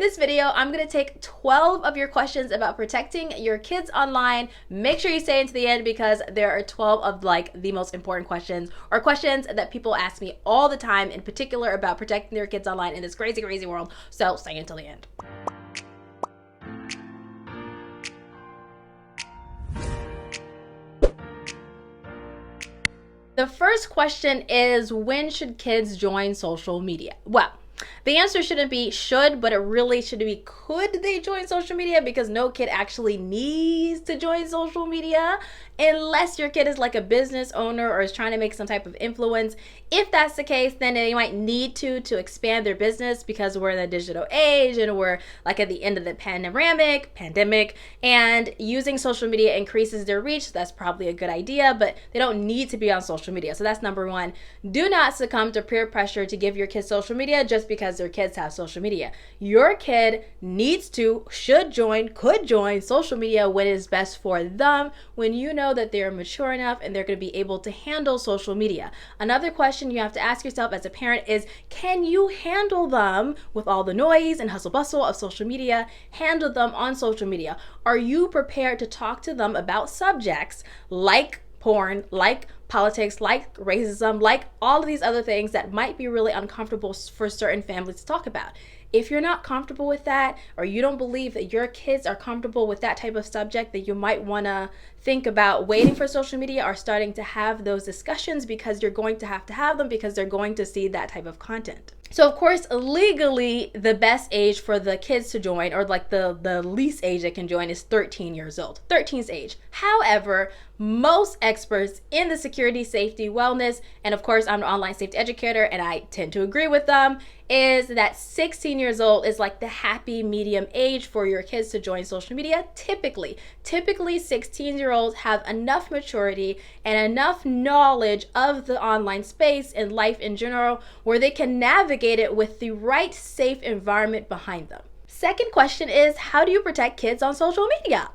In this video, I'm going to take 12 of your questions about protecting your kids online. Make sure you stay into the end because there are 12 of the most important questions or questions that people ask me all the time, in particular about protecting their kids online in this crazy, crazy world. So stay until the end. The first question is, when should kids join social media? Well, the answer shouldn't be should, but it really should be could they join social media, because no kid actually needs to join social media unless your kid is like a business owner or is trying to make some type of influence. If that's the case, then they might need to expand their business because we're in the digital age and we're like at the end of the pandemic, and using social media increases their reach. So that's probably a good idea, but they don't need to be on social media. So that's number one. Do not succumb to peer pressure to give your kids social media just because their kids have social media. Your kid needs to, should join, could join social media when it's best for them, when you know that they're mature enough and they're going to be able to handle social media. Another question you have to ask yourself as a parent is, can you handle them with all the noise and hustle bustle of social media? Handle them on social media. Are you prepared to talk to them about subjects like porn, like politics, like racism, like all of these other things that might be really uncomfortable for certain families to talk about? If you're not comfortable with that, or you don't believe that your kids are comfortable with that type of subject, then you might want to think about waiting for social media or starting to have those discussions, because you're going to have them because they're going to see that type of content. So of course, legally, the best age for the kids to join, or like the least age they can join, is 13 years old. 13's age. However, most experts in the security, safety, wellness, and of course, I'm an online safety educator and I tend to agree with them, is that 16 years old is like the happy medium age for your kids to join social media. Typically 16-year-olds have enough maturity and enough knowledge of the online space and life in general where they can navigate it with the right safe environment behind them. Second question is, how do you protect kids on social media?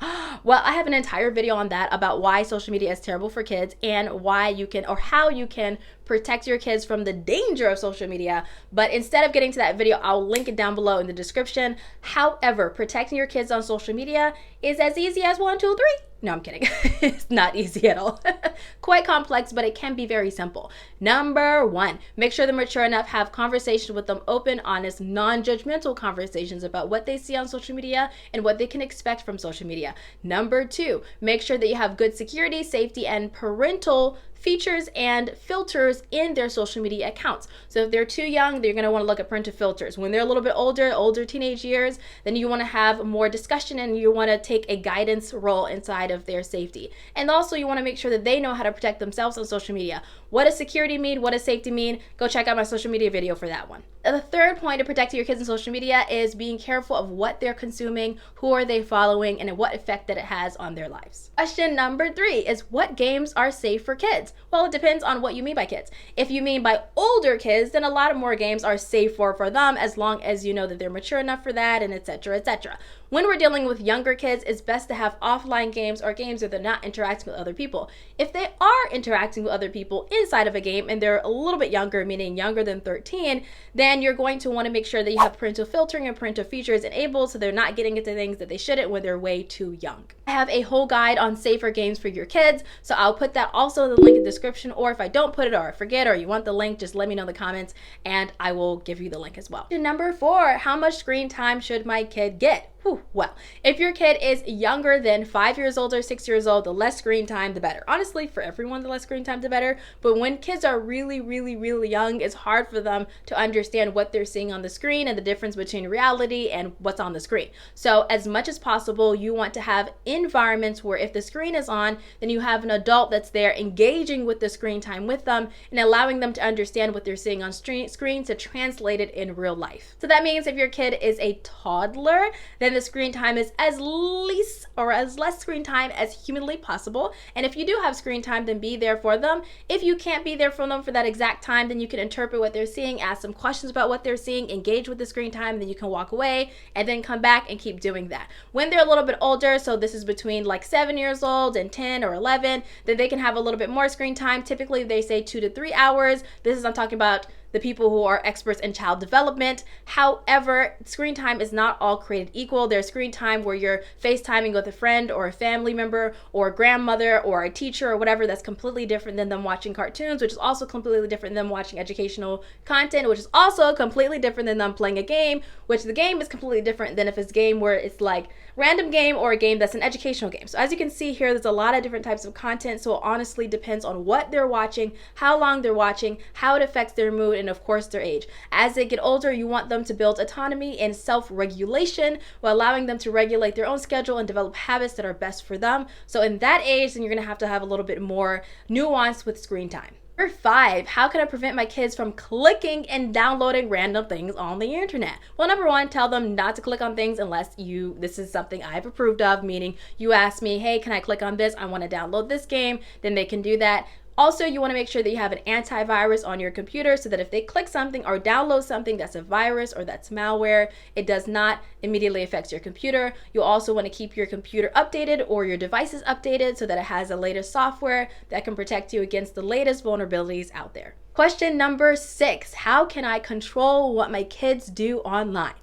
Well, I have an entire video on that, about why social media is terrible for kids and why you can, or how you can protect your kids from the danger of social media. But instead of getting to that video, I'll link it down below in the description. However, protecting your kids on social media is as easy as 1, 2, 3. No, I'm kidding. It's not easy at all. Quite complex, but it can be very simple. Number one, make sure they're mature enough, have conversations with them, open, honest, non-judgmental conversations about what they see on social media and what they can expect from social media. Number two, make sure that you have good security, safety, and parental features and filters in their social media accounts. So if they're too young, they're going to want to look at parental filters. When they're a little bit older teenage years, then you want to have more discussion and you want to take a guidance role inside of their safety. And also you want to make sure that they know how to protect themselves on social media. What does security mean? What does safety mean? Go check out my social media video for that one. The third point of protecting your kids on social media is being careful of what they're consuming, who are they following, and what effect that it has on their lives. Question number 3 is, what games are safe for kids? Well, it depends on what you mean by kids. If you mean by older kids, then a lot of more games are safe for them, as long as you know that they're mature enough for that, and etc., etc. When we're dealing with younger kids, it's best to have offline games or games where they're not interacting with other people. If they are interacting with other people inside of a game and they're a little bit younger, meaning younger than 13, then you're going to want to make sure that you have parental filtering and parental features enabled so they're not getting into things that they shouldn't when they're way too young. I have a whole guide on safer games for your kids, so I'll put that also in the link in the description, or if I don't put it or I forget or you want the link, just let me know in the comments and I will give you the link as well. Number 4, how much screen time should my kid get? Well, if your kid is younger than 5 years old or 6 years old, the less screen time, the better. Honestly, for everyone, the less screen time, the better. But when kids are really young, it's hard for them to understand what they're seeing on the screen and the difference between reality and what's on the screen. So as much as possible, you want to have environments where if the screen is on, then you have an adult that's there engaging with the screen time with them and allowing them to understand what they're seeing on screen to translate it in real life. So that means if your kid is a toddler, then the screen time is as less screen time as humanly possible. And if you do have screen time, then be there for them. If you can't be there for them for that exact time, then you can interpret what they're seeing, ask some questions about what they're seeing, engage with the screen time, then you can walk away and then come back and keep doing that. When they're a little bit older, so this is between like 7 years old and 10 or 11, then they can have a little bit more screen time. Typically they say 2 to 3 hours. I'm talking about the people who are experts in child development. However, screen time is not all created equal. There's screen time where you're FaceTiming with a friend or a family member or a grandmother or a teacher or whatever. That's completely different than them watching cartoons, which is also completely different than them watching educational content, which is also completely different than them playing a game, which the game is completely different than if it's a game where it's like random game or a game that's an educational game. So as you can see here, there's a lot of different types of content. So it honestly depends on what they're watching, how long they're watching, how it affects their mood, and of course their age. As they get older, you want them to build autonomy and self-regulation while allowing them to regulate their own schedule and develop habits that are best for them. So in that age, then you're gonna have to have a little bit more nuance with screen time. Number 5, how can I prevent my kids from clicking and downloading random things on the internet? Well, number 1, tell them not to click on things unless this is something I've approved of, meaning you ask me, hey, can I click on this? I want to download this game, then they can do that. Also, you want to make sure that you have an antivirus on your computer so that if they click something or download something that's a virus or that's malware, it does not immediately affect your computer. You also want to keep your computer updated or your devices updated so that it has the latest software that can protect you against the latest vulnerabilities out there. Question number 6, how can I control what my kids do online?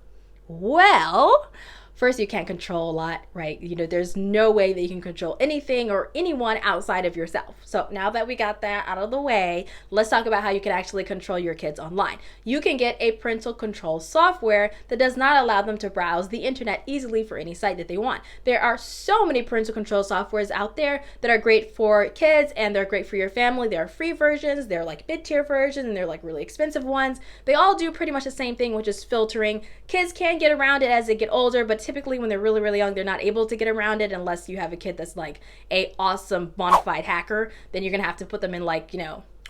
Well, first, you can't control a lot, right? There's no way that you can control anything or anyone outside of yourself. So now that we got that out of the way, let's talk about how you can actually control your kids online. You can get a parental control software that does not allow them to browse the internet easily for any site that they want. There are so many parental control softwares out there that are great for kids and they're great for your family. There are free versions, they're like mid-tier versions, and they're like really expensive ones. They all do pretty much the same thing, which is filtering. Kids can get around it as they get older, but typically when they're really, really young, they're not able to get around it unless you have a kid that's like a awesome bona fide hacker. Then you're gonna have to put them in like,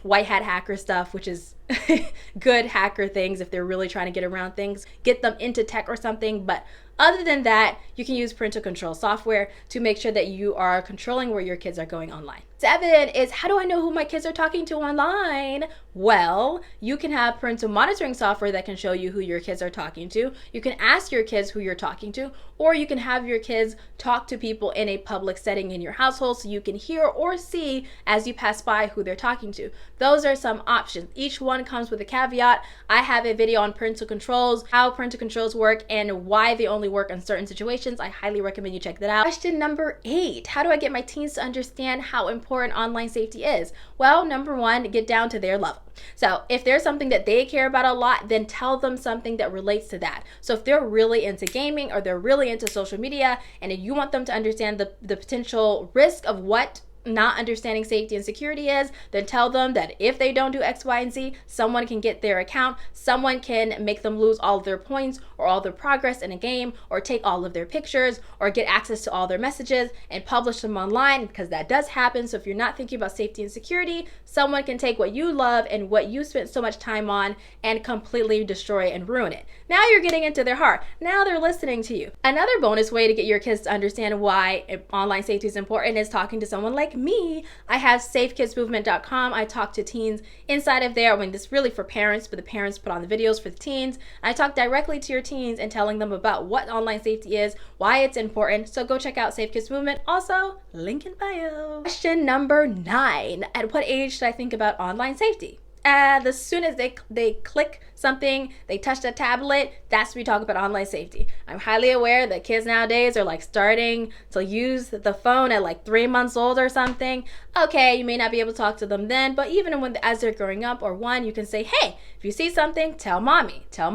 white hat hacker stuff, which is good hacker things if they're really trying to get around things, get them into tech or something. But other than that, you can use parental control software to make sure that you are controlling where your kids are going online. 7 is, how do I know who my kids are talking to online? Well, you can have parental monitoring software that can show you who your kids are talking to. You can ask your kids who you're talking to, or you can have your kids talk to people in a public setting in your household so you can hear or see as you pass by who they're talking to. Those are some options. Each one comes with a caveat. I have a video on parental controls, how parental controls work, and why they only work in certain situations. I highly recommend you check that out. Question number 8, how do I get my teens to understand how important online safety is? Well, number 1, get down to their level. So if there's something that they care about a lot, then tell them something that relates to that. So if they're really into gaming or they're really into social media and if you want them to understand the potential risk of what not understanding safety and security is, then tell them that if they don't do X, Y, and Z, someone can get their account, someone can make them lose all of their points or all their progress in a game, or take all of their pictures, or get access to all their messages and publish them online, because that does happen. So if you're not thinking about safety and security, someone can take what you love and what you spent so much time on and completely destroy and ruin it. Now you're getting into their heart. Now they're listening to you. Another bonus way to get your kids to understand why online safety is important is talking to someone like me. I have safekidsmovement.com. I talk to teens inside of there. I mean, this is really for parents, but the parents put on the videos for the teens. I talk directly to your teens and telling them about what online safety is, why it's important. So go check out Safe Kids Movement. Also, link in bio. Question number 9. At what age should I think about online safety? As soon as they click something, they touch the tablet, that's when we talk about online safety. I'm highly aware that kids nowadays are like starting to use the phone at like 3 months old or something. Okay, you may not be able to talk to them then, but even as they're growing up or 1, you can say, hey, if you see something, tell mommy, tell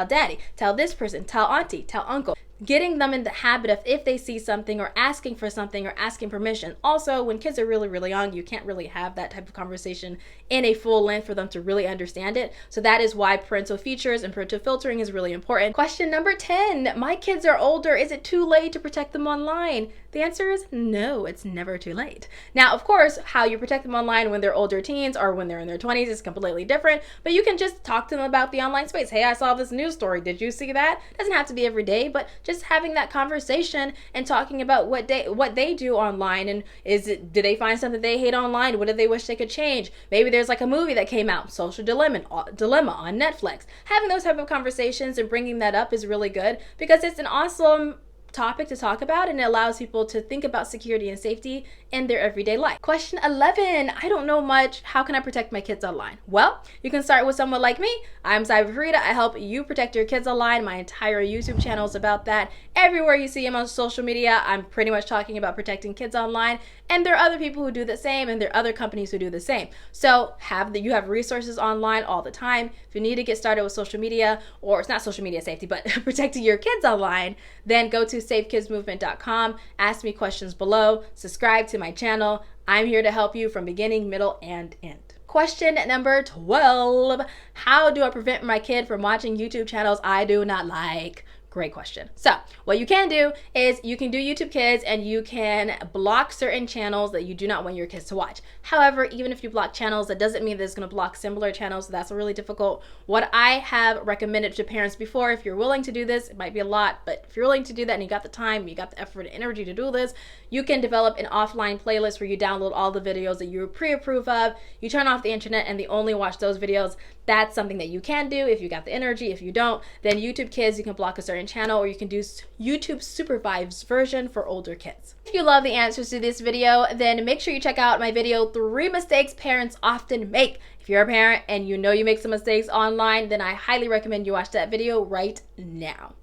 daddy, tell this person, tell auntie, tell uncle. Getting them in the habit of, if they see something or asking for something or asking permission. Also, when kids are really, really young, you can't really have that type of conversation in a full length for them to really understand it. So that is why parental features and parental filtering is really important. Question number 10, my kids are older. Is it too late to protect them online? The answer is no, it's never too late. Now, of course, how you protect them online when they're older teens or when they're in their 20s is completely different, but you can just talk to them about the online space. Hey, I saw this news story. Did you see that? It doesn't have to be every day, but just having that conversation and talking about what they do online, and do they find something they hate online? What do they wish they could change? Maybe there's like a movie that came out, Social Dilemma on Netflix. Having those type of conversations and bringing that up is really good because it's an awesome topic to talk about, and it allows people to think about security and safety in their everyday life. Question 11, I don't know much. How can I protect my kids online? Well, you can start with someone like me. I'm CyberFareedah. I help you protect your kids online. My entire YouTube channel is about that. Everywhere you see them on social media, I'm pretty much talking about protecting kids online. And there are other people who do the same, and there are other companies who do the same. So you have resources online all the time. If you need to get started with social media, or it's not social media safety, but protecting your kids online, then go to safekidsmovement.com, ask me questions below, subscribe to my channel. I'm here to help you from beginning, middle, and end. Question number 12, how do I prevent my kid from watching YouTube channels I do not like? Great question. So what you can do is you can do YouTube Kids, and you can block certain channels that you do not want your kids to watch. However, even if you block channels, that doesn't mean that it's going to block similar channels. So that's really difficult. What I have recommended to parents before, if you're willing to do this, it might be a lot, but if you're willing to do that and you got the time, you got the effort and energy to do this, you can develop an offline playlist where you download all the videos that you pre-approve of. You turn off the internet and they only watch those videos. That's something that you can do if you got the energy. If you don't, then YouTube Kids, you can block a certain channel, or you can do YouTube supervised version for older kids. If you love the answers to this video, then make sure you check out my video, 3 mistakes parents often make. If you're a parent and you know you make some mistakes online, then I highly recommend you watch that video right now.